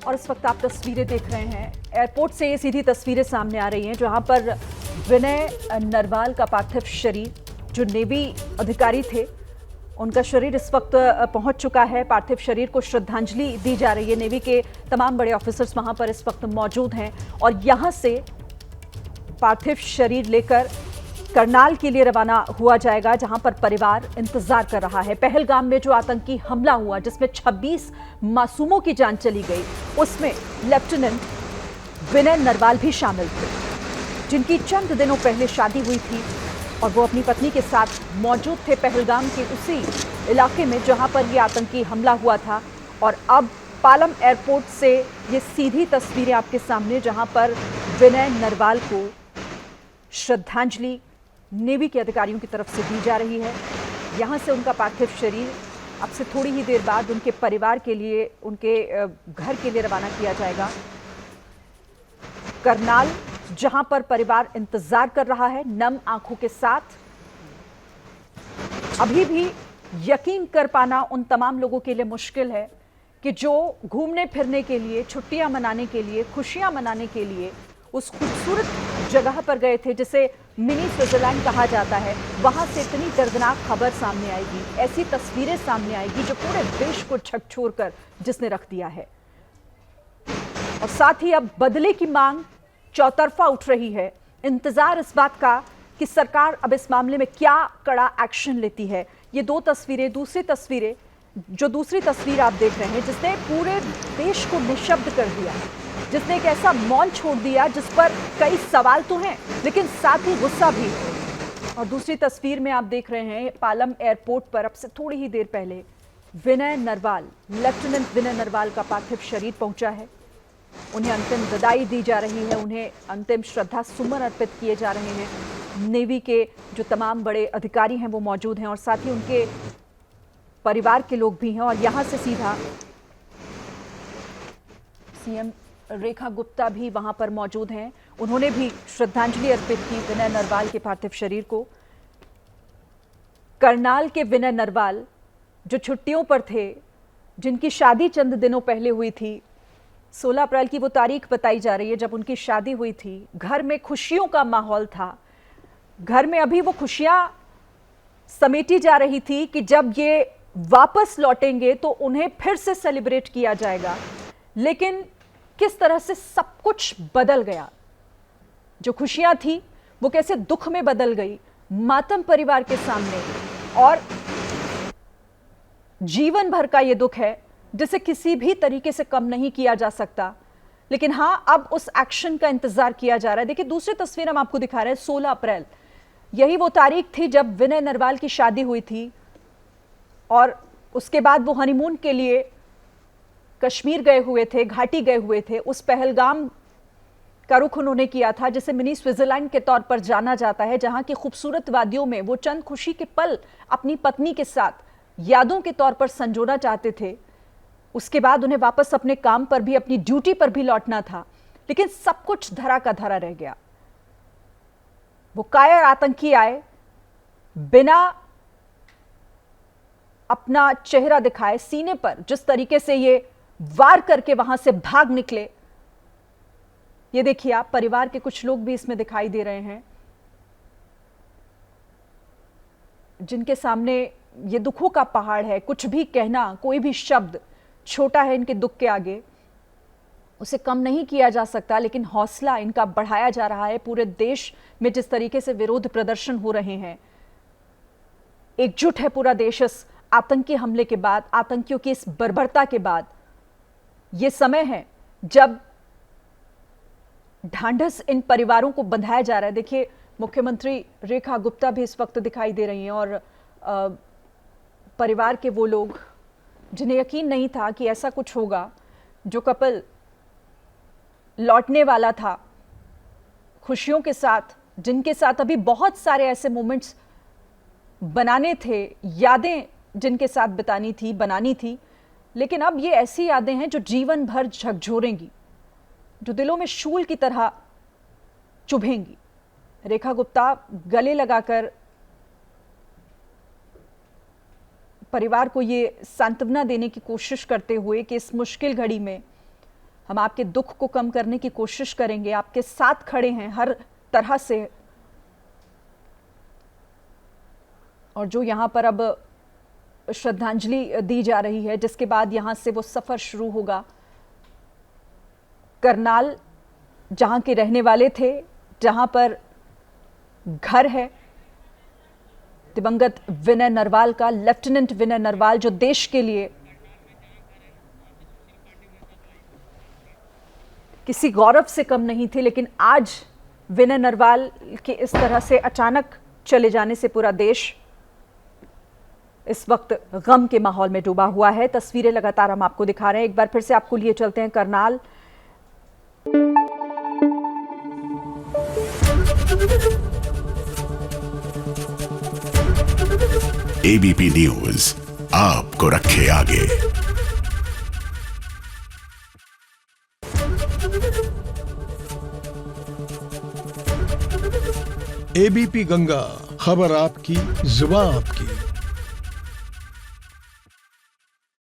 और इस वक्त आप तस्वीरें देख रहे हैं एयरपोर्ट से, ये सीधी तस्वीरें सामने आ रही हैं जहां पर विनय नरवाल का पार्थिव शरीर, जो नेवी अधिकारी थे, उनका शरीर इस वक्त पहुंच चुका है। पार्थिव शरीर को श्रद्धांजलि दी जा रही है। नेवी के तमाम बड़े ऑफिसर्स वहां पर इस वक्त मौजूद हैं और यहां से पार्थिव शरीर लेकर करनाल के लिए रवाना हुआ जाएगा, जहां पर परिवार इंतजार कर रहा है। पहलगाम में जो आतंकी हमला हुआ, जिसमें 26 मासूमों की जान चली गई, उसमें लेफ्टिनेंट विनय नरवाल भी शामिल थे, जिनकी चंद दिनों पहले शादी हुई थी और वो अपनी पत्नी के साथ मौजूद थे पहलगाम के उसी इलाके में जहां पर ये आतंकी हमला हुआ था। और अब पालम एयरपोर्ट से ये सीधी तस्वीरें आपके सामने, जहां पर विनय नरवाल को श्रद्धांजलि नेवी के अधिकारियों की तरफ से दी जा रही है। यहां से उनका पार्थिव शरीर अब से थोड़ी ही देर बाद उनके परिवार के लिए, उनके घर के लिए रवाना किया जाएगा करनाल, जहां पर परिवार इंतजार कर रहा है नम आंखों के साथ। अभी भी यकीन कर पाना उन तमाम लोगों के लिए मुश्किल है कि जो घूमने फिरने के लिए, छुट्टियां मनाने के लिए, खुशियां मनाने के लिए उस खूबसूरत जगह पर गए थे जिसे मिनी स्विट्जरलैंड कहा जाता है, वहां से इतनी दर्दनाक खबर सामने आएगी, ऐसी तस्वीरें सामने आएगी जो पूरे देश को झकझोर कर जिसने रख दिया है। और साथ ही अब बदले की मांग चौतरफा उठ रही है। इंतजार इस बात का कि सरकार अब इस मामले में क्या कड़ा एक्शन लेती है। ये दो तस्वीरें, दूसरी तस्वीर आप देख रहे हैं, जिसने पूरे देश को निशब्द कर दिया, जिसने एक ऐसा मौन छोड़ दिया जिस पर कई सवाल तो हैं लेकिन साथ ही गुस्सा भी। और दूसरी तस्वीर में आप देख रहे हैं पालम एयरपोर्ट पर अब से थोड़ी ही देर पहले विनय नरवाल, लेफ्टिनेंट विनय नरवाल का पार्थिव शरीर पहुंचा है। उन्हें अंतिम विदाई दी जा रही है, उन्हें अंतिम श्रद्धा सुमन अर्पित किए जा रहे हैं। नेवी के जो तमाम बड़े अधिकारी हैं वो मौजूद हैं और साथ ही उनके परिवार के लोग भी हैं। और यहां से सीधा सीएम रेखा गुप्ता भी वहां पर मौजूद हैं। उन्होंने भी श्रद्धांजलि अर्पित की विनय नरवाल के पार्थिव शरीर को। करनाल के विनय नरवाल जो छुट्टियों पर थे, जिनकी शादी चंद दिनों पहले हुई थी, 16 अप्रैल की वो तारीख बताई जा रही है जब उनकी शादी हुई थी। घर में खुशियों का माहौल था, घर में अभी वो खुशियां समेटी जा रही थी कि जब ये वापस लौटेंगे तो उन्हें फिर से सेलिब्रेट किया जाएगा। लेकिन किस तरह से सब कुछ बदल गया, जो खुशियां थी वो कैसे दुख में बदल गई, मातम परिवार के सामने। और जीवन भर का ये दुख है जिसे किसी भी तरीके से कम नहीं किया जा सकता। लेकिन हां, अब उस एक्शन का इंतजार किया जा रहा है। देखिए, दूसरी तस्वीर हम आपको दिखा रहे हैं। 16 अप्रैल यही वो तारीख थी जब विनय नरवाल की शादी हुई थी और उसके बाद वो हनीमून के लिए कश्मीर गए हुए थे, घाटी गए हुए थे। उस पहलगाम का रुख उन्होंने किया था जिसे मिनी स्विट्जरलैंड के तौर पर जाना जाता है, जहां की खूबसूरत वादियों में वो चंद खुशी के पल अपनी पत्नी के साथ यादों के तौर पर संजोना चाहते थे। उसके बाद उन्हें वापस अपने काम पर भी, अपनी ड्यूटी पर भी लौटना था, लेकिन सब कुछ धरा का धरा रह गया। वो कायर आतंकी आए, बिना अपना चेहरा दिखाए सीने पर जिस तरीके से ये वार करके वहां से भाग निकले। ये देखिए आप, परिवार के कुछ लोग भी इसमें दिखाई दे रहे हैं, जिनके सामने ये दुखों का पहाड़ है। कुछ भी कहना, कोई भी शब्द छोटा है इनके दुख के आगे, उसे कम नहीं किया जा सकता। लेकिन हौसला इनका बढ़ाया जा रहा है। पूरे देश में जिस तरीके से विरोध प्रदर्शन हो रहे हैं, एकजुट है पूरा देश इस आतंकी हमले के बाद, आतंकियों की इस बर्बरता के बाद। यह समय है जब ढांढस इन परिवारों को बंधाया जा रहा है। देखिए, मुख्यमंत्री रेखा गुप्ता भी इस वक्त दिखाई दे रही हैं और परिवार के वो लोग जिन्हें यकीन नहीं था कि ऐसा कुछ होगा। जो कपल लौटने वाला था खुशियों के साथ, जिनके साथ अभी बहुत सारे ऐसे मोमेंट्स बनाने थे, यादें जिनके साथ बनानी थी, लेकिन अब ये ऐसी यादें हैं जो जीवन भर झकझोरेंगी, जो दिलों में शूल की तरह चुभेंगी। रेखा गुप्ता गले लगाकर परिवार को ये सांत्वना देने की कोशिश करते हुए कि इस मुश्किल घड़ी में हम आपके दुख को कम करने की कोशिश करेंगे, आपके साथ खड़े हैं हर तरह से। और जो यहाँ पर अब श्रद्धांजलि दी जा रही है, जिसके बाद यहाँ से वो सफ़र शुरू होगा करनाल, जहाँ के रहने वाले थे, जहाँ पर घर है दिवंगत विनय नरवाल का, लेफ्टिनेंट विनय नरवाल, जो देश के लिए किसी गौरव से कम नहीं थे। लेकिन आज विनय नरवाल के इस तरह से अचानक चले जाने से पूरा देश इस वक्त गम के माहौल में डूबा हुआ है। तस्वीरें लगातार हम आपको दिखा रहे हैं। एक बार फिर से आपको लिए चलते हैं करनाल। एबीपी न्यूज आपको रखे आगे। एबीपी गंगा, खबर आपकी, जुबान आपकी।